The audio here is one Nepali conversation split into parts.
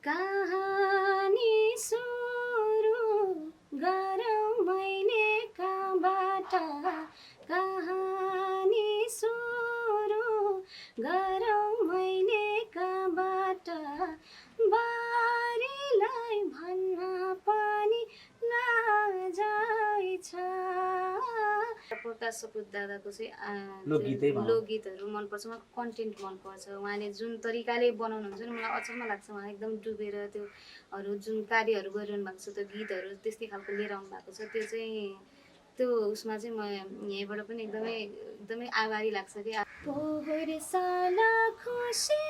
कहानी सुरु गरौँ मैले कहाँबाट कहानी सुरु गरौँ मैले कहाँबाट बारीलाई भन्न पनि लाजै छ। प्रकाश सपुत दादाको चाहिँ लोकगीतहरू मनपर्छ, उहाँको कन्टेन्ट मनपर्छ। उहाँले जुन तरिकाले बनाउनुहुन्छ नि मलाई अचम्म लाग्छ। उहाँ एकदम डुबेर त्यो जुन कार्यहरू गरिरहनु भएको छ, त्यो गीतहरू त्यस्तै खालको लिएर आउनु भएको छ। त्यो चाहिँ त्यो उसमा चाहिँ म यहीँबाट पनि एकदमै एकदमै आभारी लाग्छ कि पोहोर साल खुसी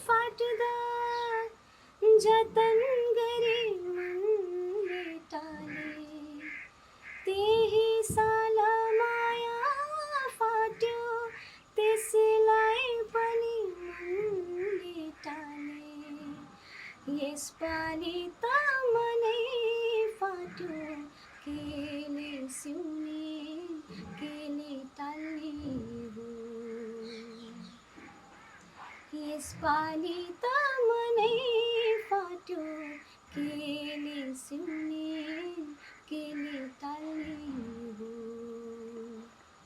फाट्दा जतन गरे मनले टाले त्यही साल माया फाट्यो त्यसलाई पनि मनले टाले यसपालि त मनै फाट्यो केले सिउने केले टाल्ने हो यसपालि त मनै फाट्यो केले सिउने केले टाल्ने हो।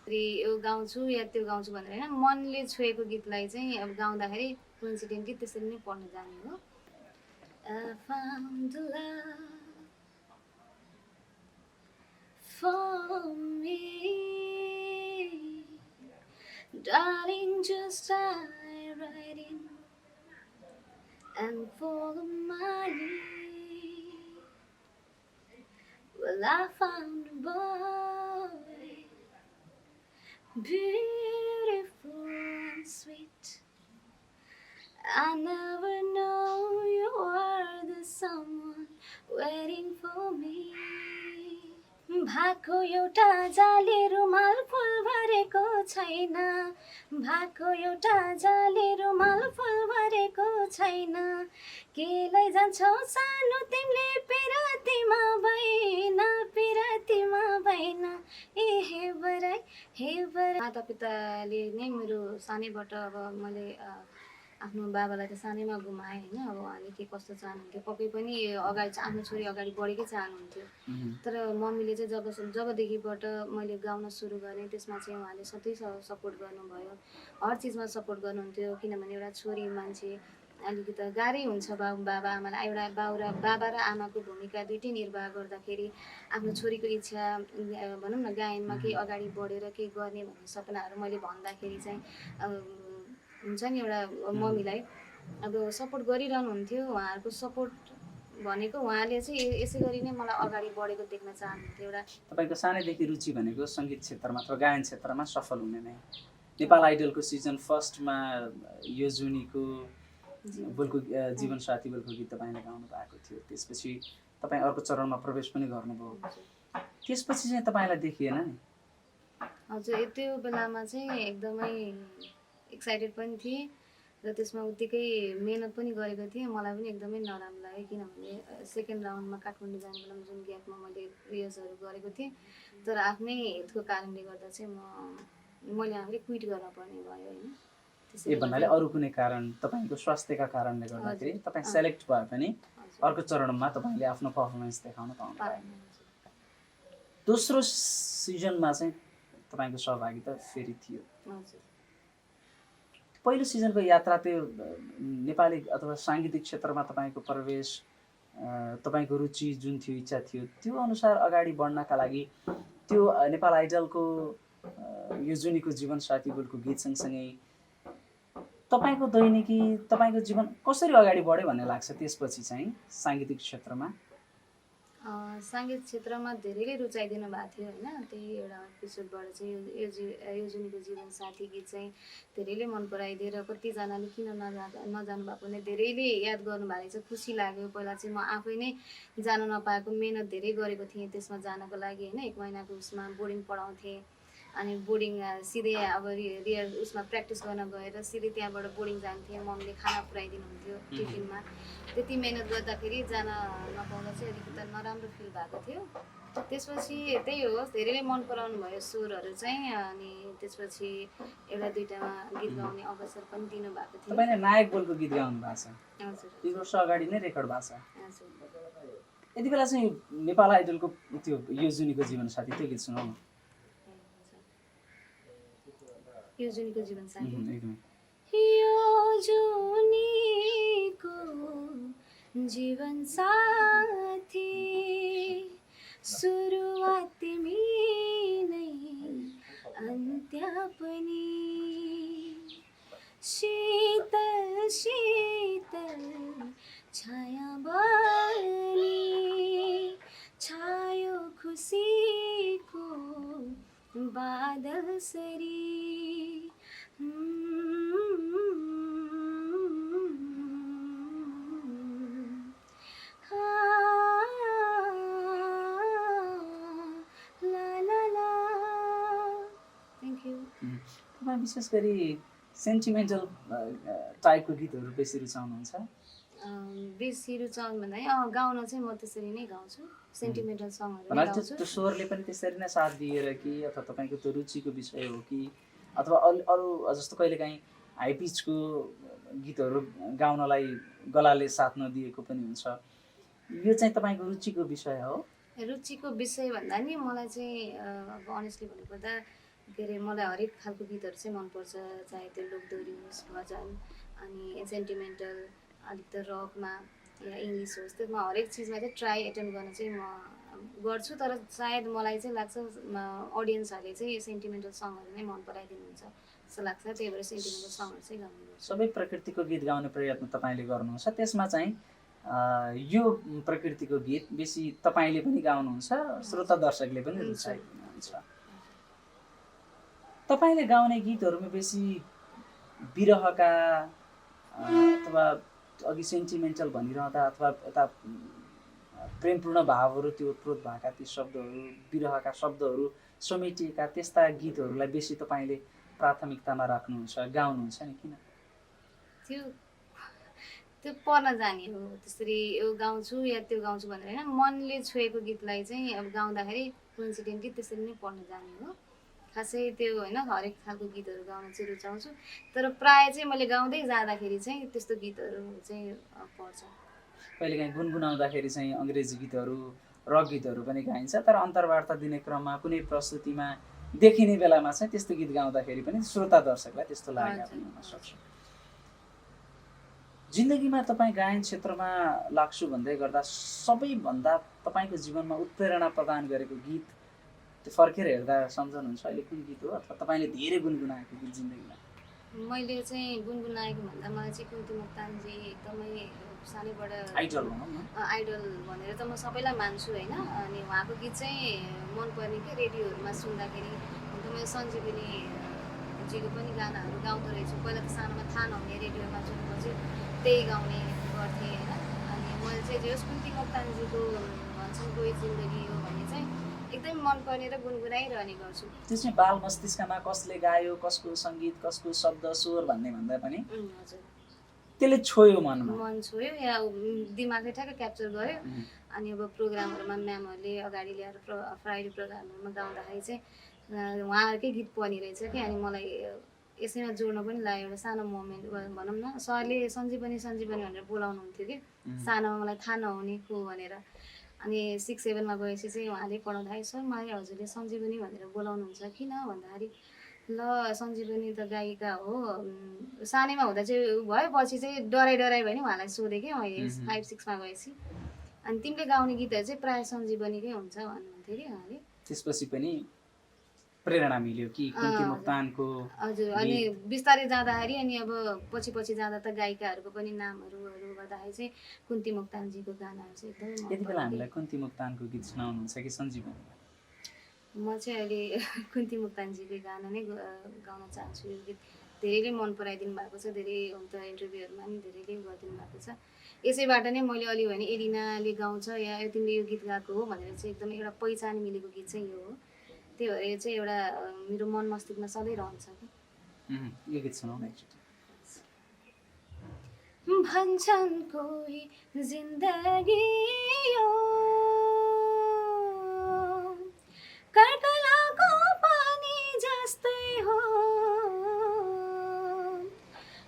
यो गाउँछु या त्यो गाउँछु भनेर होइन, मनले छोएको गीतलाई चाहिँ अब गाउँदाखेरि कोइन्सिडेन्टली त्यसरी नै पढ्न जाने हो। I found love for me, darling, just dive right in and follow my lead. Well, I found a boy, beautiful and sweet. I never know you were the someone waiting for me. भाको एउटा जाले रुमाल फुल भरेको छैन, भाको एउटा जाले रुमाल फुल भरेको छैन, के लैजान्छौ सानो तिमीले पिरातीमा भएन पिरातीमा भएन ए हे बराई हे बराई। मातापिताले नै मेरो सानैबाट अब मैले आफ्नो बाबालाई त सानैमा गुमाएँ होइन। अब उहाँले के कस्तो चाहनुहुन्थ्यो, पक्कै पनि अगाडि चाहिँ आफ्नो छोरी अगाडि बढेकै चाहनुहुन्थ्यो। तर मम्मीले चाहिँ जबदेखिबाट मैले गाउन सुरु गरेँ त्यसमा चाहिँ उहाँले सधैँ सपोर्ट गर्नुभयो, हर चिजमा सपोर्ट गर्नुहुन्थ्यो। किनभने एउटा छोरी मान्छे अलिकति गाह्रै हुन्छ बाबा आमालाई, एउटा बाबा र आमाको भूमिका दुइटै निर्वाह गर्दाखेरि आफ्नो छोरीको इच्छा भनौँ न गायनमा केही अगाडि बढेर केही गर्ने भन्ने सपनाहरू मैले भन्दाखेरि चाहिँ हुन्छ नि एउटा मम्मीलाई अब सपोर्ट गरिरहनुहुन्थ्यो। उहाँहरूको सपोर्ट भनेको उहाँले चाहिँ यसै गरी नै मलाई अगाडि बढेको देख्न चाहनुहुन्थ्यो। एउटा तपाईँको सानैदेखि रुचि भनेको सङ्गीत क्षेत्रमा अथवा गायन क्षेत्रमा सफल हुने नै। नेपाल आइडलको सिजन फर्स्टमा यो जुनीको बोलको जीवन साथी बोलको गीत तपाईँले गाउनु भएको थियो। त्यसपछि तपाईँ अर्को चरणमा प्रवेश पनि गर्नुभयो। त्यसपछि चाहिँ तपाईँलाई देखिएन नि? हजुर, त्यो बेलामा चाहिँ एकदमै एक्साइटेड पनि थिएँ र त्यसमा उत्तिकै मेहनत पनि गरेको थिएँ। मलाई पनि एकदमै नराम्रो लाग्यो किनभने सेकेन्ड राउन्डमा काठमाडौँ जाने बेलामा जुन ग्यापमा मैले रिहर्सलहरू गरेको थिएँ, तर आफ्नै हेल्थको कारणले गर्दा चाहिँ मैले आफूले क्विट गर्न पर्ने भयो होइन। ए भन्नाले अरू कुनै कारण, तपाईँको स्वास्थ्यका कारणले गर्दाखेरि तपाईँ सेलेक्ट भए पनि अर्को चरणमा तपाईँले आफ्नो पर्फर्मेन्स देखाउन पाउनु भएन। दोस्रो सिजनमा चाहिँ तपाईँको सहभागिता फेरि थियो। पहिलो सिजनको यात्रा त्यो नेपाली अथवा साङ्गीतिक क्षेत्रमा तपाईँको प्रवेश, तपाईँको रुचि जुन थियो, इच्छा थियो, त्यो अनुसार अगाडि बढ्नका लागि त्यो नेपाल आइडलको यो जुनीको जीवन साथी बोलको गीत सँगसँगै तपाईँको दैनिकी, तपाईँको जीवन कसरी अगाडि बढ्यो भन्ने लाग्छ त्यसपछि चाहिँ साङ्गीतिक क्षेत्रमा? साङ्गीतिक क्षेत्रमा धेरैले रुचाइदिनु भएको थियो होइन। त्यही एउटा एपिसोडबाट चाहिँ यो जुनीको जीवन साथी गीत चाहिँ धेरैले मन पराइदिए र कतिजनाले किन नजानु भएको भने धेरैले याद गर्नुभएको रहेछ। खुसी लाग्यो। पहिला चाहिँ म आफै नै जान नपाएको, मेहनत धेरै गरेको थिएँ त्यसमा जानको लागि होइन। 1 महिनाको उसमा बोर्डिङ पढाउँथेँ, अनि बोर्डिङ सिधै अब रियल उसमा प्र्याक्टिस गर्न गएर सिधै त्यहाँबाट बोर्डिङ जान्थेँ। मम्मीले खाना पुऱ्याइदिनुहुन्थ्यो टिफिनमा। त्यति मेहनत गर्दाखेरि जान नपाउँदा चाहिँ अलिकति नराम्रो फिल भएको थियो। त्यसपछि त्यही हो, धेरैले मन पराउनु भयो स्वरहरू चाहिँ। अनि त्यसपछि एउटा दुइटामा गीत गाउने अवसर पनि दिनुभएको थियो। तपाईँले नायक बोलको गीत गाउनु भएको छ, हजुर 3 वर्ष अगाडि नै रेकर्ड भएको छ। हजुर। यति बेला चाहिँ नेपाल आइडलको त्यो यो जुनीको जीवन साथी त्यो गीत सुनाउनु। यो जुनीको जीवन साथी, एकदमै यो जुनीको जीवन साथी, सुरुवात तिमी नै अन्त्य पनि, शीतल शीतल छाया बनी छायो खुसीको बादल सरी। Thank you. तपाईँ विशेष गरी सेन्टिमेन्टल टाइपको गीतहरू बेसी रुचाउनुहुन्छ? बेसी रुचाउनु भन्दा गाउन चाहिँ म त्यसरी नै गाउँछु, सेन्टिमेन्टल सङहरू भन्नाले गाउँछु। त्यो स्वरले पनि त्यसरी नै साथ दिएर कि अथवा तपाईँको त्यो रुचिको विषय हो कि अथवा अरू जस्तो कहिलेकाहीँ हाई पिचको गीतहरू गाउनलाई गलाले साथ नदिएको पनि हुन्छ, यो चाहिँ तपाईँको रुचिको विषय हो? रुचिको विषय भन्दा नि मलाई चाहिँ अब अनेस्टली भन्नुपर्दा के अरे मलाई हरेक खालको गीतहरू चाहिँ मनपर्छ, चाहे त्यो लोकदोहोरी होस्, भजन, अनि सेन्टिमेन्टल, अलिक त रकमा या इङ्ग्लिस होस्, त्यसमा हरेक चिजमा चाहिँ ट्राई एटेम्प गर्न चाहिँ म गर्छु। तर सायद मलाई चाहिँ लाग्छ अडियन्सहरूले चाहिँ सेन्टिमेन्टल सङहरू नै मन पराइदिनुहुन्छ जस्तो लाग्छ, त्यही भएर सेन्टिमेन्टल सङहरू चाहिँ गाउने गर्छु। सबै प्रकृतिको गीत गाउने प्रयत्न तपाईँले गर्नुहुन्छ, त्यसमा चाहिँ यो प्रकृतिको गीत बेसी तपाईँले पनि गाउनुहुन्छ, श्रोता दर्शकले पनि रुचाइदिनुहुन्छ। तपाईँले गाउने गीतहरूमा बेसी विरहका अथवा अघि सेन्टिमेन्टल भनिरहँदा अथवा यता प्रेमपूर्ण भावहरू त्यो उत्प्रोत भएका ती शब्दहरू, विरहका शब्दहरू समेटिएका त्यस्ता गीतहरूलाई बेसी तपाईँले प्राथमिकतामा राख्नुहुन्छ, गाउनुहुन्छ नि? किन? त्यो पर्न जाने हो, त्यसरी यो गाउँछु या त्यो गाउँछु भनेर होइन, मनले छोएको गीतलाई चाहिँ अब गाउँदाखेरि कोइन्सिडेन्टली त्यसरी नै पर्न जाने हो। खासै त्यो होइन, हरेक खालको गीतहरू गाउन चाहिँ रुचाउँछु, तर प्रायः चाहिँ मैले गाउँदै जाँदाखेरि चाहिँ त्यस्तो गीतहरू चाहिँ पर्छ। कहिलेकाहीँ गुनगुनाउँदाखेरि चाहिँ अङ्ग्रेजी गीतहरू, रक गीतहरू पनि गाइन्छ, तर अन्तर्वार्ता दिने क्रममा कुनै प्रस्तुतिमा देखिने बेलामा चाहिँ त्यस्तो गीत गाउँदाखेरि पनि श्रोता दर्शकलाई त्यस्तो लागेको पनि हुनसक्छ। जिन्दगीमा तपाईँ गायन क्षेत्रमा लाग्छु भन्दै गर्दा सबैभन्दा तपाईँको जीवनमा उत्प्रेरणा प्रदान गरेको गीत त्यो फर्केर हेर्दा सम्झनुहुन्छ अहिले कुन गीत हो, अथवा तपाईँले धेरै गुनगुनाएको गीत जिन्दगीमा? मैले चाहिँ गुनगुनाएको भन्दा मलाई चाहिँ कुन्ती मोक्तानजी एकदमै सानैबाट आइडल भनौँ न, आइडल भनेर त म सबैलाई मान्छु होइन। अनि उहाँको गीत चाहिँ मनपर्ने के रेडियोहरूमा सुन्दाखेरि। अन्त मैले सञ्जीवनीजीको पनि गानाहरू गाउँदो रहेछु। पहिला त सानोमा थाहा नहुने, रेडियोमा जुन बज्यो त्यही गाउने गर्थेँ होइन। अनि मैले चाहिँ जे होस् कुन्ती मोक्तानजीको भन्छन् कोही जिन्दगी हो भन्ने चाहिँ एकदम मनपर्ने र गुनगुनाइरहने गर्छु। त्यो चाहिँ बाल मस्तिष्कमा कसले गायो, कसको सङ्गीत, कसको शब्द, स्वर भन्ने भन्दा पनि हजुर त्यसले छोयो मनमा, मन छोयो या दिमागले ठ्याक्कै क्याप्चर गर्यो। अनि अब प्रोग्रामहरूमा म्यामहरूले अगाडि ल्याएर फ्राइडे प्रोग्रामहरूमा गाउँदाखेरि चाहिँ उहाँहरूकै गीत पर्ने रहेछ कि। अनि मलाई यसैमा जोड्न पनि लाग्यो, एउटा सानो मोमेन्ट भनौँ न। सरले सञ्जीवनी सञ्जीवनी भनेर बोलाउनु हुन्थ्यो कि सानोमा, मलाई थाहा नहुने को भनेर। अनि 6-7मा गएपछि चाहिँ उहाँले पढाउँदाखेरि सर मलाई हजुरले सञ्जीवनी भनेर बोलाउनुहुन्छ किन भन्दाखेरि ल सञ्जीवनी त गायिका हो। सानैमा हुँदा चाहिँ भयो, पछि चाहिँ डराइ भयो नि उहाँलाई सोधेँ कि मैले 5-6मा गएपछि। अनि तिमीले गाउने गीतहरू चाहिँ प्रायः सञ्जीवनीकै हुन्छ भन्नुहुन्थ्यो कि उहाँले। त्यसपछि पनि प्रेरणा मिल्यो कि कुन्ती मोक्तानको? हजुर। अनि बिस्तारै जाँदाखेरि अनि अब पछि जाँदा त गायिकाहरूको पनि नामहरू गर्दाखेरि चाहिँ कुन्ती मोक्तानजीको गानाहरू चाहिँ एकदमै यति बेला हामीलाई कुन्ती मोक्तानको गीत सुनाउनुहुन्छ कि सञ्जीवनी? म चाहिँ अहिले कुन्ती मोक्तानजीको गाना नै गाउन चाहन्छु। यो गीत धेरैले मन पराइदिनु भएको छ, धेरै हुन त इन्टरभ्यूहरूमा पनि धेरैले गरिदिनु भएको छ। यसैबाट नै मैले अलि भने एलिनाले गाउँछ या तिमीले यो गीत गाएको हो भनेर चाहिँ एकदमै एउटा पहिचान मिलेको गीत चाहिँ यो हो। त्यो भएर चाहिँ एउटा मेरो मन मस्तिष्कमा सधैँ रहन्छ कि यो गीत सुनाउन एकचोटि। भन्छन् कोही जिन्दगी यो कर्कलाको पानी जस्तै हो,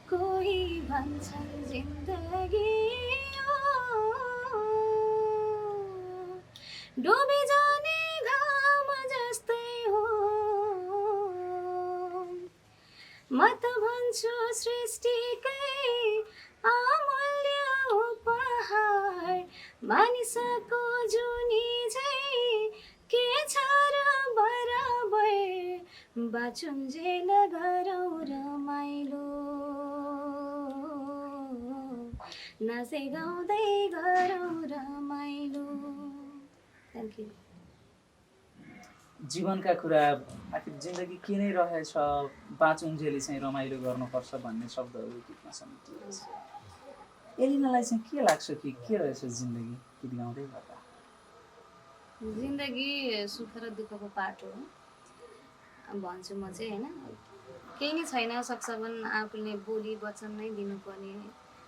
कोही भन्छन् जिन्दगी यो डुबी जाने घाम जस्तै हो, म त भन्छु सृष्टिकै अमूल्य उपहार मानिसको जुनी झै के छ र बराबर बाँचुन्जेल गरौँ रमाइलो नाचे गाउँदै गरौँ रमाइलो। Thank you. जीवनका कुरा आखिर जिन्दगी के नै रहेछ, बाँचुन्जेली चाहिँ रमाइलो गर्नुपर्छ भन्ने शब्दहरू गीतमा समेटिएको छ। एलिनालाई चाहिँ के लाग्छ कि के रहेछ जिन्दगी गीत गाउँदै गर्दा? जिन्दगी सुख र दुःखको पाठ हो भन्छु म चाहिँ होइन। केही नै छैन, सक्छ भने आफूले बोली वचन नै दिनुपर्ने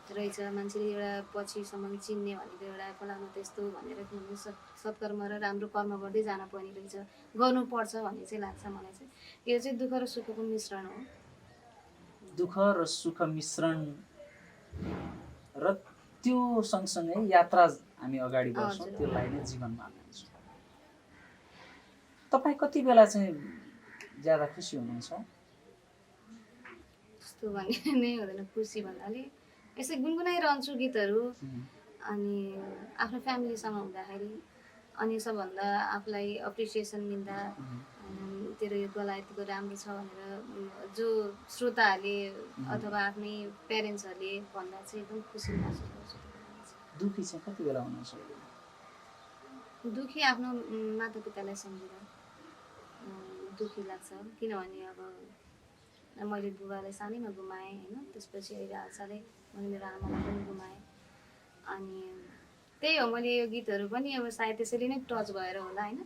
रहेछ। मान्छेले एउटा पछिसम्म चिन्ने भनेको एउटा फलानु त्यस्तो भनेर किनभने सत्कर्म र राम्रो कर्म गर्दै जानुपर्ने रहेछ, गर्नुपर्छ भन्ने चाहिँ लाग्छ मलाई चाहिँ। यो चाहिँ दुःख र सुखको मिश्रण हो। दुःख र सुख मिश्रण र त्यो सँगसँगै यात्रा हामी अगाडि बढ्छौँ, त्यसलाई नै जीवन मान्छौँ। तपाईँ कति बेला चाहिँ ज्यादा खुसी हुनुहुन्छ? त्यस्तो भन्ने नै हुँदैन। खुसी भन्नाले यसै गुनगुनाइरहन्छु गीतहरू, अनि आफ्नो फ्यामिलीसँग हुँदाखेरि, अनि सबभन्दा आफूलाई एप्रिसिएसन मिल्दा तेरो यो गला यतिको राम्रो छ भनेर जो श्रोताहरूले अथवा आफ्नै प्यारेन्ट्सहरूले भन्दा चाहिँ एकदम खुसी महसुस गर्छु। दुःखी चाहिँ कति बेला हुनुहुन्छ? दुःखी आफ्नो मातापितालाई सम्झेर दुःखी लाग्छ, किनभने अब मैले बुबालाई सानैमा गुमाएँ होइन। त्यसपछि अहिले हालसालै मैले मेरो आमालाई पनि गुमाएँ। अनि त्यही हो, मैले यो गीतहरू पनि अब सायद त्यसरी नै टच भएर होला होइन।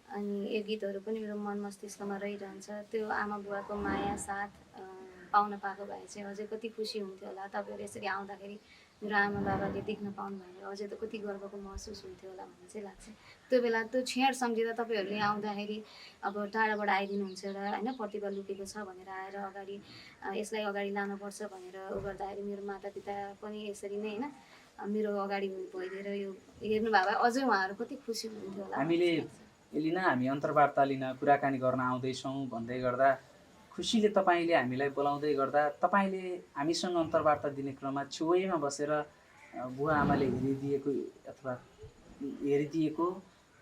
अनि यो गीतहरू पनि मेरो मन मस्तिष्कमा रहिरहन्छ। त्यो आमा बुवाको माया साथ पाउन पाएको भए चाहिँ अझै कति खुसी हुन्थ्यो होला। तपाईँहरू यसरी आउँदाखेरि मेरो आमा बाबाले देख्न पाउनु भयो अझै त कति गर्वको महसुस हुन्थ्यो होला भन्ने चाहिँ लाग्छ। त्यो बेला त्यो क्षण सम्झिँदा तपाईँहरूले आउँदाखेरि अब टाढाबाट आइदिनुहुन्छ एउटा होइन, प्रतिभा लुकेको छ भनेर आएर अगाडि यसलाई अगाडि लानुपर्छ भनेर उ गर्दाखेरि मेरो मातापिता पनि यसरी नै होइन मेरो अगाडि भइदिएर यो हेर्नु भयो भए अझै उहाँहरू कति खुसी हुनुहुन्थ्यो होला। हामीले एलिना हामी अन्तर्वार्ता लिन कुराकानी गर्न आउँदैछौँ भन्दै गर्दा खुसीले तपाईँले हामीलाई बोलाउँदै गर्दा तपाईँले हामीसँग अन्तर्वार्ता दिने क्रममा छेउमा बसेर बुवा आमाले हेरिदिएको अथवा हेरिदिएको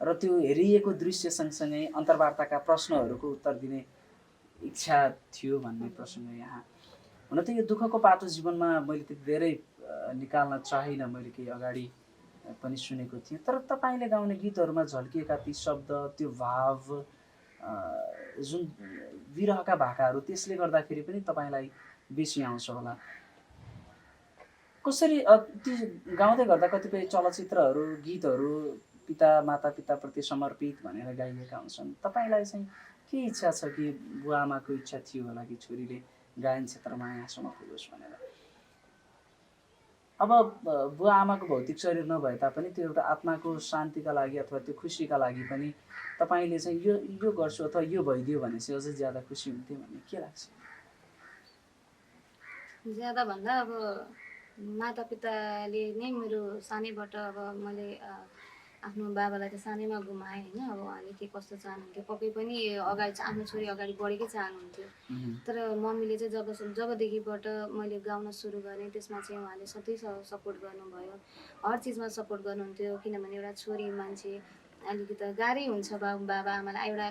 र त्यो हेरिएको दृश्य सँगसँगै अन्तर्वार्ताका प्रश्नहरूको उत्तर दिने इच्छा थियो भन्ने प्रसङ्ग यहाँ। हुन त यो दुःखको पाटो जीवनमा मैले त धेरै निकाल्न चाहिनँ, मैले केही अगाडि पनि सुनेको थिएँ। तर तपाईँले गाउने गीतहरूमा झल्किएका ती शब्द, त्यो भाव, जुन विरहका भाकाहरू, त्यसले गर्दाखेरि पनि तपाईँलाई बेसी आउँछ होला। कसरी ती गाउँदै गर्दा कतिपय चलचित्रहरू, गीतहरू पिता मातापिताप्रति समर्पित भनेर गाइएका हुन्छन्। तपाईँलाई चाहिँ के इच्छा छ कि बुवा आमाको इच्छा थियो होला कि छोरीले गायन क्षेत्रमा यहाँसम्म पुगोस् भनेर? अब बुवा आमाको भौतिक शरीर नभए तापनि त्यो एउटा आत्माको शान्तिका लागि अथवा त्यो खुसीका लागि पनि तपाईँले चाहिँ यो गर्छु अथवा यो भइदियो भने चाहिँ अझै ज्यादा खुसी हुन्थ्यो भन्ने के लाग्छ? ज्यादा भन्दा अब मातापिताले नै मेरो सानैबाट अब मैले आफ्नो बाबालाई त सानैमा गुमाएँ होइन। अब उहाँले के कस्तो चाहनुहुन्थ्यो, पक्कै पनि अगाडि आफ्नो छोरी अगाडि बढेकै चाहनुहुन्थ्यो। तर मम्मीले चाहिँ जबदेखिबाट मैले गाउन सुरु गरेँ त्यसमा चाहिँ उहाँले सधैँ सपोर्ट गर्नुभयो, हर चिजमा सपोर्ट गर्नुहुन्थ्यो। किनभने एउटा छोरी मान्छे अलिकति गाह्रै हुन्छ बाबा आमालाई, एउटा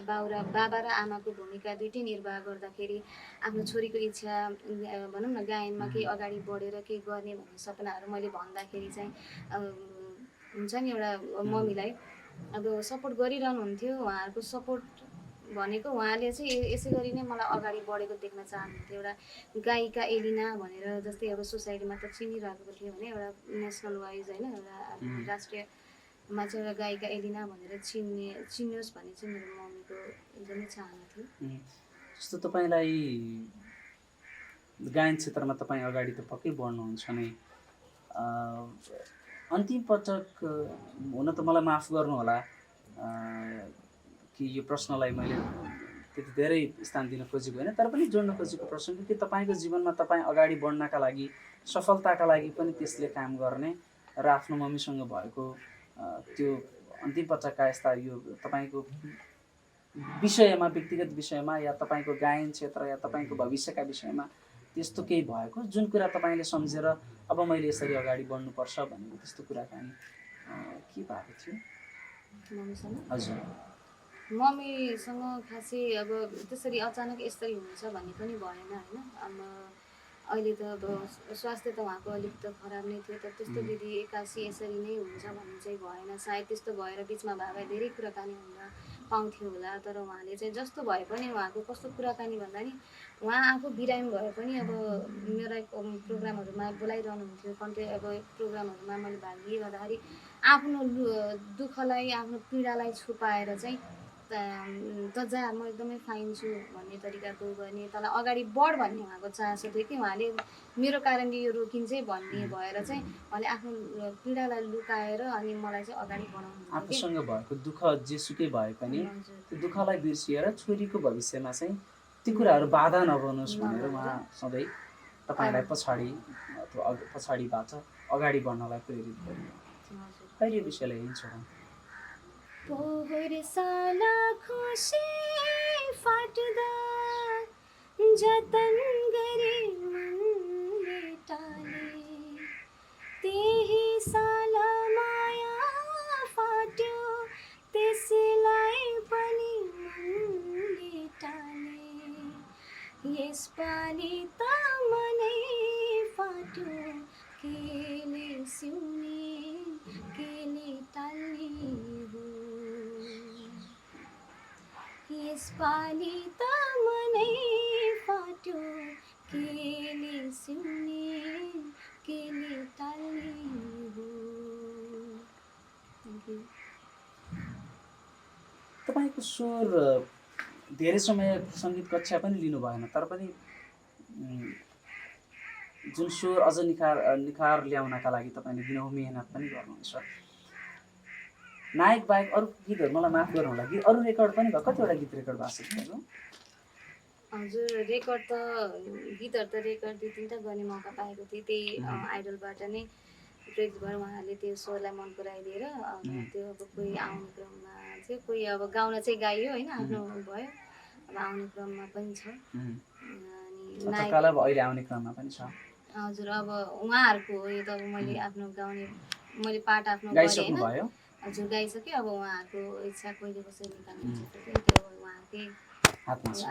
बाबा र आमाको भूमिका दुइटै निर्वाह गर्दाखेरि आफ्नो छोरीको इच्छा भनौँ न गायनमा केही अगाडि बढेर केही गर्ने भन्ने सपनाहरू मैले भन्दाखेरि चाहिँ हुन्छ नि एउटा मम्मीलाई अब सपोर्ट गरिरहनुहुन्थ्यो। उहाँहरूको सपोर्ट भनेको उहाँले चाहिँ यसै गरी नै मलाई अगाडि बढेको देख्न चाहनुहुन्थ्यो। एउटा गायिका एलिना भनेर जस्तै अब सोसाइटीमा त चिनिरहेको थियो भने एउटा नेसनल वाइज होइन, एउटा राष्ट्रिय मा चाहिँ एउटा गायिका एलिना भनेर चिन्नुहोस् भन्ने चाहिँ मेरो मम्मीको एकदमै चाहना थियो। जस्तो तपाईँलाई गायन क्षेत्रमा तपाईँ अगाडि त पक्कै बढ्नुहुन्छ नै। अन्तिम पटक हुन त मलाई माफ गर्नुहोला कि यो प्रश्नलाई मैले त्यति धेरै स्थान दिन खोजेको होइन, तर पनि जोड्न खोजेको प्रश्न कि तपाईँको जीवनमा तपाईँ अगाडि बढ्नका लागि, सफलताका लागि पनि त्यसले काम गर्ने र आफ्नो मम्मीसँग भएको त्यो अन्तिम पटकका यस्ता यो तपाईँको विषयमा, व्यक्तिगत विषयमा या तपाईँको गायन क्षेत्र या तपाईँको भविष्यका विषयमा त्यस्तो केही भएको जुन कुरा तपाईँले सम्झेर अब मैले यसरी अगाडि बढ्नुपर्छ भनेको त्यस्तो कुराकानी के भएको थियो मम्मीसँग? हजुर। मम्मीसँग खासै अब त्यसरी अचानक यसरी हुन्छ भन्ने पनि भएन होइन। अब अहिले त अब स्वास्थ्य त उहाँको अलिक त खराब नै थियो, तर त्यस्तो दिदी एक्कासी यसरी नै हुन्छ भन्ने चाहिँ भएन। सायद त्यस्तो भएर बिचमा भए धेरै कुराकानी हुन पाउँथ्यो होला, तर उहाँले चाहिँ जस्तो भए पनि उहाँको कस्तो कुराकानी भन्दा नि उहाँ आफू बिरामी भए पनि अब मेरा प्रोग्रामहरूमा बोलाइरहनुहुन्थ्यो। अब प्रोग्रामहरूमा मैले भाग लिएँ गर्दाखेरि आफ्नो दुःखलाई, आफ्नो पीडालाई छुपाएर चाहिँ त जा म एकदमै फाइन छु भन्ने तरिकाको गर्ने, तँलाई अगाडि बढ भन्ने उहाँको चासो थियो कि उहाँले मेरो कारणले यो रोकिन्छ भन्ने भएर चाहिँ उहाँले आफ्नो पीडालाई लुकाएर अनि मलाई चाहिँ अगाडि बढाउनु आफूसँग भएको दुःख जेसुकै भए पनि त्यो दुःखलाई बिर्सिएर छोरीको भविष्यमा चाहिँ ती कुराहरू बाधा नबनोस् भनेर उहाँ सधैँ तपाईँलाई पछाडिबाट अगाडि बढ्नलाई प्रेरित गर्नुहुन्छ। कहिले विषयलाई हिँड्छौँ पोहोर साला खुसी फाट्दा जतन गरे मनले टाले, त्यही साला माया फाट्यो त्यसलाई पनि मनले टाले, यसपालि त मनै फाट्यो केले सिउने केले टाल्ने हो, यसपालि त मनै फाट्यो केले सिउने केले टाल्ने हो। तपाईँको स्वर धेरै समय सङ्गीत कक्षा पनि लिनु भएन, तर पनि जुन स्वर अझ निखार ल्याउनका लागि तपाईँले दिनहुँ मेहनत पनि गर्नुहुन्छ। नायक बाहेक अरू गीतहरू मलाई माफ गर्नुहोला कि अरू रेकर्ड पनि भयो, कतिवटा गीत रेकर्ड भएको छ तपाईँको? हजुर रेकर्ड त गीतहरू त रेकर्ड 2-3टा गर्ने मौका पाएको थिएँ, त्यही आइडलबाट नै प्रेरित भएर उहाँहरूले त्यो स्वरलाई मन पराइदिएर त्यो अब कोही आउने क्रममा चाहिँ कोही अब गाउन चाहिँ गाइयो होइन, आफ्नो भयो अब आउने क्रममा पनि छ। अनि अहिले आउने क्रममा पनि छ। हजुर अब उहाँहरूको हो यो त, अब मैले आफ्नो गाउने मैले पार्ट आफ्नो गाइसक्नु भयो? हजुर गाइसकेँ। अब उहाँहरूको इच्छा कहिले कसरी निकाल्नुहुन्छ त्यो उहाँकै हातमा छ।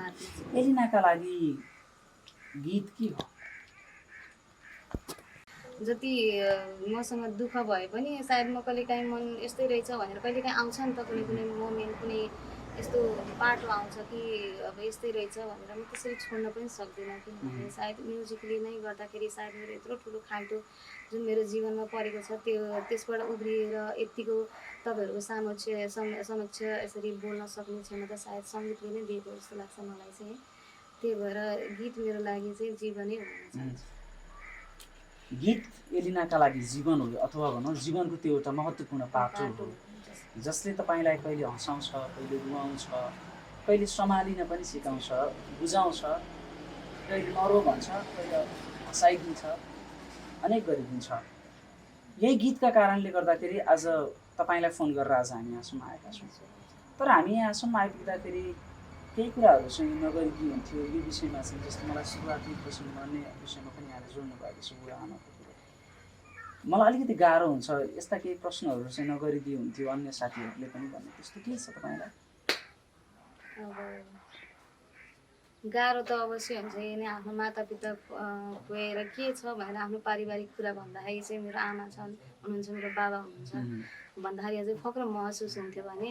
एलिनाका लागि गीत के हो? जति मसँग दुःख भए पनि सायद म कहिलेकाहीँ मन यस्तै रहेछ भनेर कहिलेकाहीँ आउँछ नि त, कुनै मोमेन्ट कुनै यस्तो बाटो आउँछ कि अब यस्तै रहेछ भनेर म त्यसरी छोड्न पनि सक्दिनँ, किनभने सायद म्युजिकले नै गर्दाखेरि सायद मेरो यत्रो ठुलो खाल्टो जुन मेरो जीवनमा परेको छ त्यसबाट उब्रिएर यत्तिको तपाईँहरूको समक्ष यसरी बोल्न सक्ने क्षमता सायद सङ्गीतले नै दिएको जस्तो लाग्छ मलाई चाहिँ। त्यही भएर गीत मेरो लागि चाहिँ जीवनै हुन चाहन्छ। गीत एलिनाका लागि जीवन हो, अथवा भनौँ जीवनको त्यो एउटा महत्त्वपूर्ण पाटो हो जसले तपाईँलाई कहिले हँसाउँछ, कहिले रुवाउँछ, कहिले सम्हालिन पनि सिकाउँछ, बुझाउँछ, कहिले नरो भन्छ, कहिले हँसाइदिन्छ, अनेक गरिदिन्छ। यही गीतका कारणले गर्दाखेरि आज तपाईँलाई फोन गरेर आज हामी यहाँसम्म आएका छौँ। तर हामी यहाँसम्म आइपुग्दाखेरि केही कुराहरू चाहिँ नगरिदिनु हुन्थ्यो यो विषयमा चाहिँ, जस्तो मलाई सुरुवाती प्रश्न भन्ने विषयमा पनि यहाँले जोड्नु भएको छ बुढा आमाको कुरो। मलाई अलिकति गाह्रो हुन्छ यस्ता केही प्रश्नहरू चाहिँ नगरिदिनु हुन्थ्यो अन्य साथीहरूले पनि भन्ने, त्यस्तो के छ तपाईँलाई? अब गाह्रो त अवश्य हुन्छ नि, आफ्नो मातापिता गएर के छ भनेर आफ्नो पारिवारिक कुरा भन्दाखेरि चाहिँ मेरो आमा हुनुहुन्छ, मेरो बाबा हुनुहुन्छ भन्दाखेरि अझै फक्र महसुस हुन्थ्यो भने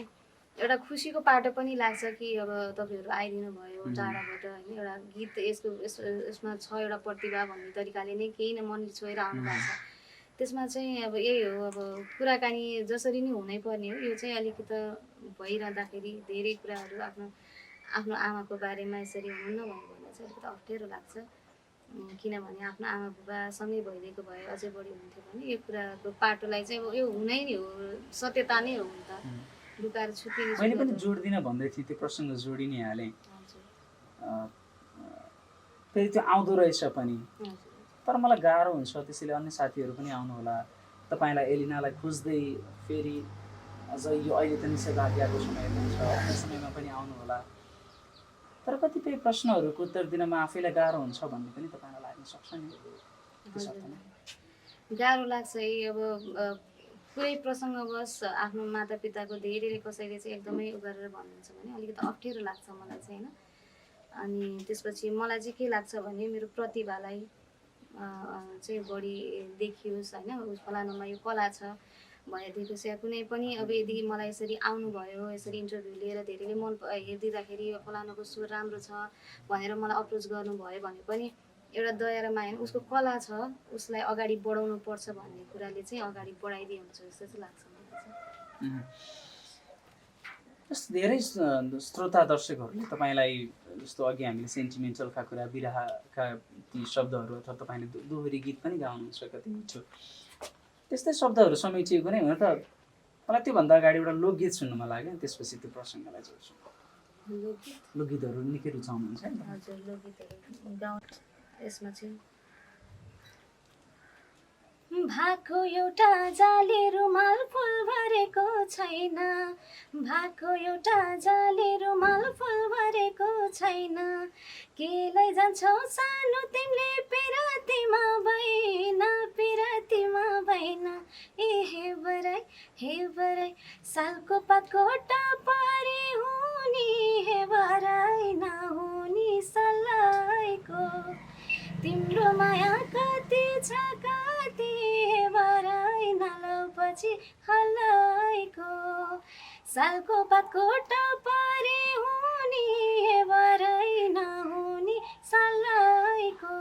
एउटा खुसीको पाटो पनि लाग्छ कि अब तपाईँहरू आइदिनु भयो टाढाबाट होइन। एउटा गीत यसमा छ एउटा प्रतिभा भन्ने तरिकाले नै केही न मन छोएर आउनु भएको छ, त्यसमा चाहिँ अब यही हो, अब कुराकानी जसरी नै हुनैपर्ने हो। यो चाहिँ अलिकति भइरहँदाखेरि धेरै कुराहरू आफ्नो आफ्नो आमाको बारेमा यसरी हुनुहुन्न भन्नु चाहिँ अलिकति अप्ठ्यारो लाग्छ। किनभने आफ्नो आमा बुबा सँगै भइदिएको भए अझै बढी हुन्थ्यो भने यो कुराको पाटोलाई चाहिँ अब यो हुनै नै हो, सत्यता नै हो नि त। लुकाएर छुपिने मैले पनि जोड्दिनँ भन्दै थिएँ, त्यो प्रसङ्ग जोडि नै हालेँ। फेरि त्यो आउँदो रहेछ पनि, तर मलाई गाह्रो हुन्छ, त्यसैले अन्य साथीहरू पनि आउनुहोला, तपाईँलाई एलिनालाई खोज्दै फेरि अझ यो अहिले त निषेधाज्ञाको समयमा छ, अन्य समयमा पनि आउनुहोला। तर कतिपय प्रश्नहरूको उत्तर दिनमा आफैलाई गाह्रो हुन्छ भन्ने पनि तपाईँलाई लाग्न सक्छ नि। गाह्रो लाग्छ है। अब कुनै प्रसङ्गवश आफ्नो मातापिताको धेरैले कसैले चाहिँ एकदमै उ गरेर भन्नुहुन्छ भने अलिकति अप्ठ्यारो लाग्छ मलाई चाहिँ, होइन। अनि त्यसपछि मलाई चाहिँ के लाग्छ भने मेरो प्रतिभालाई चाहिँ बढी देखियोस्, होइन। फलानुमा यो कला छ भनिदिएपछि कुनै पनि अब यदि मलाई यसरी आउनुभयो, यसरी इन्टरभ्यू लिएर धेरैले मन हेरिदिँदाखेरि यो फलानुको स्वर राम्रो छ भनेर मलाई अप्रोच गर्नुभयो भने पनि एउटा दया र माया, उसको कला छ, उसलाई अगाडि बढाउनु पर्छ भन्ने कुराले चाहिँ अगाडि बढाइदिए हुन्छ जस्तो चाहिँ लाग्छ मलाई चाहिँ। जस्तो धेरै श्रोता दर्शकहरूले तपाईँलाई, जस्तो अघि हामीले सेन्टिमेन्टलका कुरा, विरहका ती शब्दहरू, अथवा तपाईँले दोहोरी गीत पनि गाउनुहुन्छ कति मिठो, त्यस्तै शब्दहरू समेटिएको नै हुन त मलाई त्योभन्दा अगाडि एउटा लोकगीत सुन्नु मन लाग्यो, त्यसपछि त्यो प्रसङ्गलाई जोड्छु। लोकगीतहरू निकै रुचाउनुहुन्छ नि? हजुर, लोकगीतहरू गाउँ। यसमा चाहिँ भएको एउटा जाली रुमाल फुल भरेको छैन, भएको एउटा जाली रुमाल फुल भरेको छैन, के लैजान्छौ सानो तिमीले पिरातीमा भएन, पिरातीमा भएन। ए हे बराई सालको पातको टपरी हुने, हे बराई नहुने सल्लाइको, तिम्रो माया कति छ कति, हे बराई नलौ पछि हल्लाइको, सालको पातको टपरी हुने, हे बराई नहुने सल्लाइको,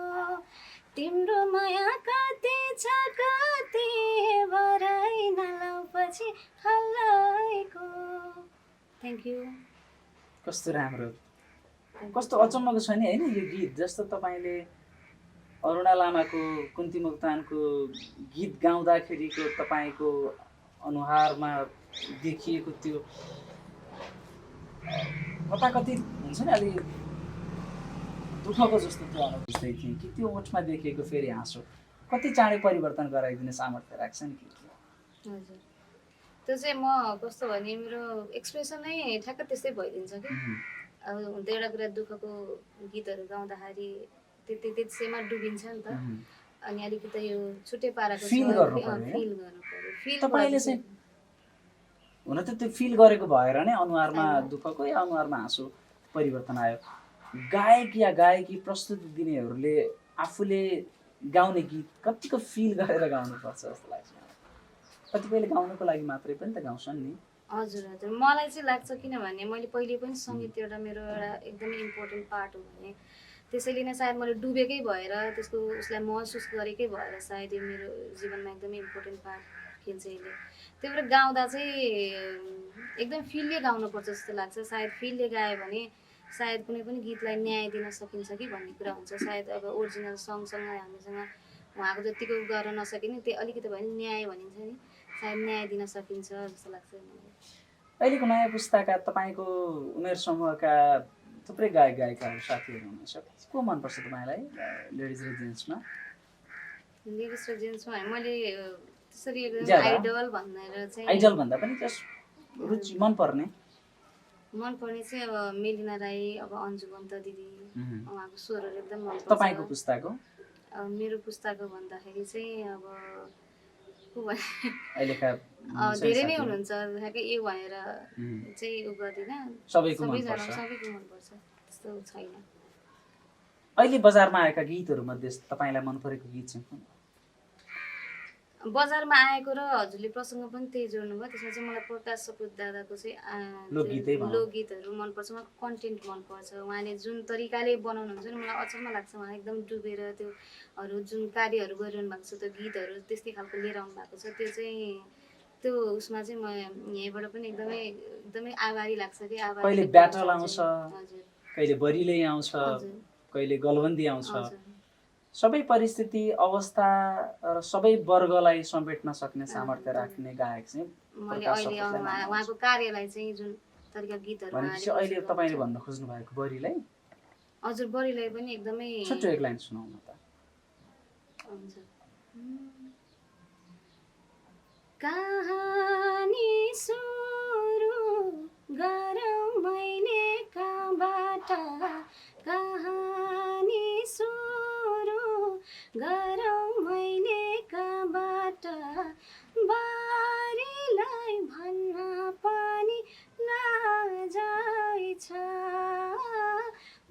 तिम्रो माया कति छ कति, हे बराई नलौ पछि हल्लाइको। Thank you. कस्तो राम्रो, कस्तो अचम्मको छ नि, होइन यो गीत। जस्तो तपाईँले अरुणा लामाको कुन्ती मोक्तानको गीत गाउँदाखेरिको तपाईँको अनुहारमा देखिएको त्यो कति हुन्छ नि, अलि दुःखको जस्तो त्यो अनुभूति थिएँ कि त्यो ओठमा देखिएको फेरि हाँसो कति चाँडै परिवर्तन गराइदिने सामर्थ्य राख्छ नि गीतले। हजुर, त्यो चाहिँ म कस्तो भने मेरो एक्सप्रेसन नै ठ्याक्क त्यस्तै भइदिन्छ कि। अब हुन त एउटा कुरा दुःखको गीतहरू गाउँदाखेरि त्यसैमा डुबिन्छ नि त, अनि अलिकति यो छुट्टै पाराको फिल गर्नु पर्यो। तपाईँले चाहिँ हुन त त्यो फिल गरेको भएर नै अनुहारमा दुःखको या अनुहारमा हाँसो परिवर्तन आयो। गायक या गायकी प्रस्तुति दिनेहरूले आफूले गाउने गीत कतिको फिल गरेर गाउनुपर्छ जस्तो लाग्छ। कतिपयले गाउनको लागि मात्रै पनि त गाउँछन् नि। हजुर हजुर, मलाई चाहिँ लाग्छ, किनभने मैले पहिले पनि सङ्गीत एउटा मेरो एउटा एकदमै इम्पोर्टेन्ट पार्ट हो भने त्यसैले नै सायद मैले डुबेकै भएर त्यसको उसलाई महसुस गरेकै भएर सायद यो मेरो जीवनमा एकदमै इम्पोर्टेन्ट पार्ट खेल्छ यसले। त्यही भएर गाउँदा चाहिँ एकदम फिलले गाउनुपर्छ जस्तो लाग्छ। सायद फिलले गायो भने सायद कुनै पनि गीतलाई न्याय दिन सकिन्छ कि भन्ने कुरा हुन्छ। सायद अब ओरिजिनल सङसँग हामीसँग उहाँको जतिको गर्न नसके नि त्यो अलिकति भयो नि न्याय भनिन्छ नि, सायद न्याय दिन सकिन्छ जस्तो लाग्छ मलाई। अहिलेको नयाँ पुस्ताका तपाईँको उमेर समूहका थुप्रै गायक गायिकाहरू साथीहरू हुनुहुन्छ, को मनपर्छ तपाईँलाई लेडिज र जेन्ट्समा? लेडिज र जेन्ट्समा मैले त्यसरी आइडल भनेर चाहिँ, आइडल भन्दा पनि जस रुचि मनपर्ने चाहिँ अब मेलिना राई, अब अन्जु बन्त दिदी, उहाँको स्वरहरू एकदम मनपर्छ। तपाईँको पुस्ताको? मेरो पुस्ताको भन्दाखेरि चाहिँ अब अहिलेका धेरै नै हुनुहुन्छ, ठ्याक्कै यो भनेर चाहिँ उ गर्दिनँ, सबैको मनपर्छ त्यस्तो छैन। अहिले बजारमा आएका गीतहरू मध्ये तपाईँलाई मन परेको गीत चाहिँ कुन? बजारमा आएको र हजुरले प्रसङ्ग पनि त्यही जोड्नु भयो। त्यसमा चाहिँ मलाई प्रकाश सपुत दादाको चाहिँ लोकगीतै भनौँ। लोकगीतहरू मनपर्छ, उहाँको कन्टेन्ट मनपर्छ। उहाँले जुन तरिकाले बनाउनुहुन्छ नि मलाई अचम्म लाग्छ। उहाँ एकदम डुबेर त्योहरू जुन कार्यहरू गरिरहनु भएको छ, त्यो गीतहरू त्यस्तै खालको लिएर आउनु भएको छ। त्यो उसमा चाहिँ म यहीँबाट पनि एकदमै एकदमै आभारी लाग्छ कि आभारी। कहिले ब्याटल आउँछ, हजुर कहिले बरिलै आउँछ, हजुर कहिले गलबन्दी आउँछ। हजुर सबै परिस्थिति अवस्था र सबै वर्गलाई समेट्न सक्ने सामर्थ्य राख्ने गायक चाहिँ मैले प्रकाश अहिले सपुतलाई मान्छु। उहाँको कार्यलाई चाहिँ जुन तरिका गीतहरू भनेपछि अहिले तपाईँले भन्न खोज्नु भएको बरीलाई हजुर बढीलाई पनि एकदमै छोटो एक लाइन सुनाउनु त। हुन्छ। कहानी सुरु गरौँ मैले कहाँबाट, कहानी सुरु गरौँ मैले कहाँबाट, बारीलाई भन्न पनि लाजै छ,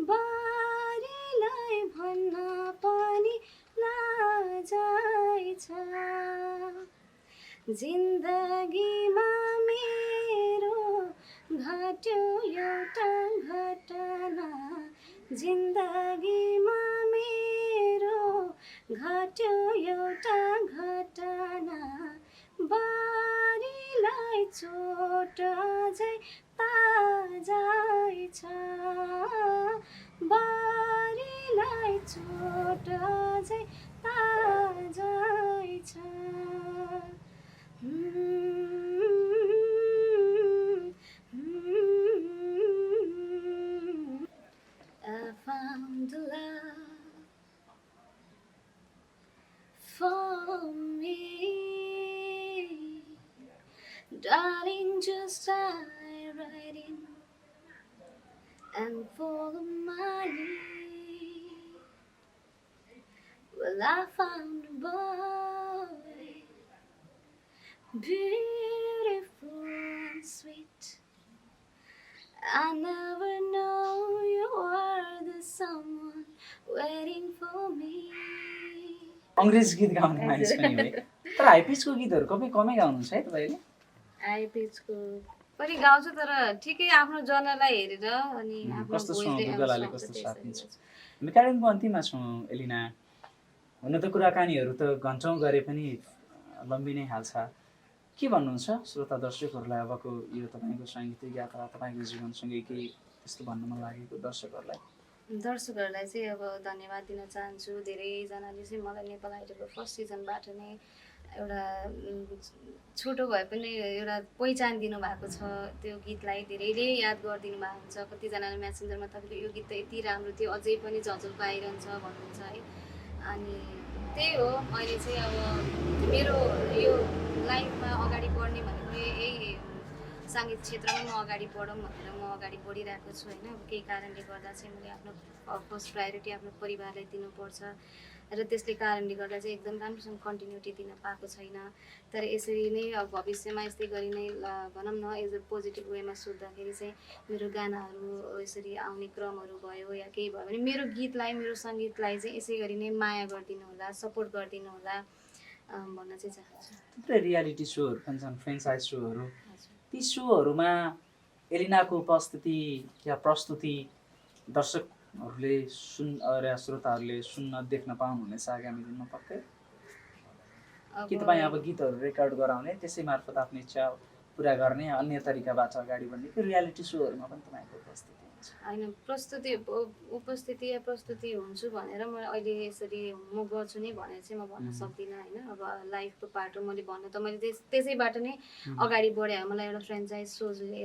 बारीलाई भन्न पनि लाजै छ। जिन्दगीमा मेरो घट्यो एउटा घटना, जिन्दगीमा मेरो घट्यो एउटा घटना, बारीलाई चोट अझै ताजै छ, बारीलाई चोट अझै ताजै छ। I found love for me, darling, just dive right in and follow my lead. Well, I found a boy, beautiful and sweet. I never know you were the someone waiting for me. अङ्ग्रेजी गीत गाउने मानिस पनि हो। तर हाई पिचको गीतहरू कमै गाउनुहुन्छ है तपाईँले? हाई पिचको पनि गाउँछु तर ठिकै आफ्नो जनलाई हेरेर अनि आफ्नो कस्तो सुनाउँदो भोइसले गलाले कस्तो साथ दिन्छ। हामी कार्यक्रमको अन्तिममा छौँ एलिना। हुन त कुराकानीहरू त घन्टौँ गरे पनि लम्बी नै हाल्छ। के भन्नुहुन्छ श्रोता दर्शकहरूलाई अबको यो तपाईँको साङ्गीतिक यात्रा, तपाईँको जीवनसँगै केही त्यस्तो भन्न मन लागेको दर्शकहरूलाई? दर्शकहरूलाई चाहिँ अब धन्यवाद दिन चाहन्छु। धेरैजनाले चाहिँ मलाई नेपाल आइडलको फर्स्ट सिजनबाट नै एउटा छोटो भए पनि एउटा पहिचान दिनुभएको छ। त्यो गीतलाई धेरैले याद गरिदिनु भएको हुन्छ। कतिजनाले म्यासेन्जरमा तपाईँको यो गीत त यति राम्रो थियो, अझै पनि झल्झल्को आइरहन्छ भन्नुहुन्छ है। अनि त्यही हो, अहिले चाहिँ अब मेरो यो लाइफमा अगाडि बढ्ने भनेको यही सङ्गीत क्षेत्रमा म अगाडि बढौँ भनेर म अगाडि बढिरहेको छु होइन। अब केही कारणले गर्दा चाहिँ मैले आफ्नो फर्स्ट प्रायोरिटी आफ्नो परिवारलाई दिनुपर्छ र त्यसले कारणले गर्दा चाहिँ एकदम राम्रोसँग कन्टिन्युटी दिन पाएको छैन। तर यसरी नै अब भविष्यमा यस्तै गरी नै भनौँ न एज अ पोजिटिभ वेमा सोद्धाखेरि चाहिँ मेरो गानाहरू यसरी आउने क्रमहरू भयो या केही भयो भने मेरो गीतलाई मेरो सङ्गीतलाई चाहिँ यसै गरी नै माया गरिदिनु होला, सपोर्ट गरिदिनु होला भन्न चाहिँ चाहन्छु। थुप्रै रियालिटी सोहरू पनि छन्, फ्रेन्चाइज सोहरू। ती सोहरूमा एलिनाको उपस्थिति या प्रस्तुति दर्शकहरूले र श्रोताहरूले सुन्न देख्न पाउनुहुनेछ आगामी दिनमा पक्कै? कि तपाईँ अब गीतहरू रेकर्ड गराउने, त्यसै मार्फत आफ्नो इच्छा पुरा गर्ने, अन्य तरिकाबाट अगाडि बढ्ने कि रियालिटी सोहरूमा पनि तपाईँको उपस्थिति हुन्छ? होइन, उपस्थिति या प्रस्तुति हुन्छु भनेर म अहिले यसरी म गर्छु नै भनेर चाहिँ म भन्न सक्दिनँ होइन। अब लाइफको पार्ट हो, मैले भन्नु त मैले त्यसैबाट नै अगाडि बढेँ। मलाई एउटा फ्रेन्चाइज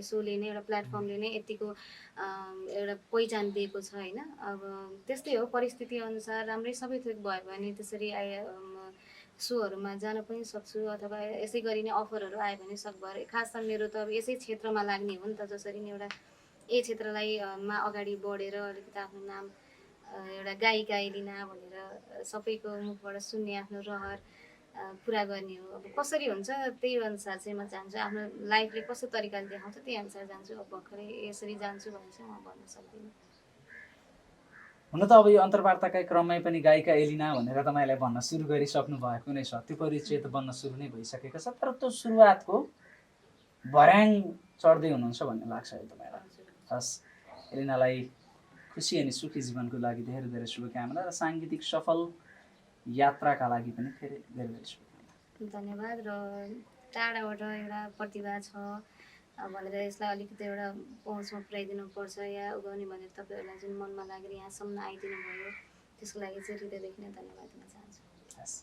सोले नै एउटा प्लेटफर्मले नै यतिको एउटा पहिचान दिएको छ होइन। अब त्यस्तै हो, परिस्थिति अनुसार राम्रै सबै थोक भयो भने त्यसरी सोहरूमा जान पनि सक्छु अथवा यसै गरी नै अफरहरू आयो भने सकभर। खास त मेरो त अब यसै क्षेत्रमा लाग्ने हो नि त, जसरी नै एउटा यही क्षेत्रलाई मा अगाडि बढेर अलिकति आफ्नो नाम एउटा गायिका एलिना भनेर सबैको मुखबाट सुन्ने आफ्नो रहर पुरा गर्ने हो। अब कसरी हुन्छ त्यही अनुसार चाहिँ म जान्छु, आफ्नो लाइफले कस्तो तरिकाले देखाउँछ त्यही अनुसार जान्छु। अब भर्खरै यसरी जान्छु भने चाहिँ म भन्न सक्दिनँ। हुन त अब यो अन्तर्वार्ताकै क्रममै पनि गायिका एलिना भनेर तपाईँलाई भन्न सुरु गरिसक्नु भएको नै छ, त्यो परिचय त बन्न सुरु नै भइसकेको छ, तर त्यो सुरुवातको भर्याङ चढ्दै हुनुहुन्छ भन्ने लाग्छ है तपाईँलाई? हस्, एलिनालाई खुसी अनि सुखी जीवनको लागि धेरै धेरै शुभकामना र साङ्गीतिक सफल यात्राका लागि पनि धेरै धेरै धेरै शुभकामना। धन्यवाद। र टाढाबाट एउटा प्रतिभा छ भनेर यसलाई अलिकति एउटा पहुँचमा पुर्याइदिनु पर्छ या उगाउने भनेर तपाईँहरूलाई जुन मनमा लागेर यहाँसम्म आइदिनु भयो त्यसको लागि चाहिँ हृदयदेखि नै धन्यवाद दिन चाहन्छु। हस्।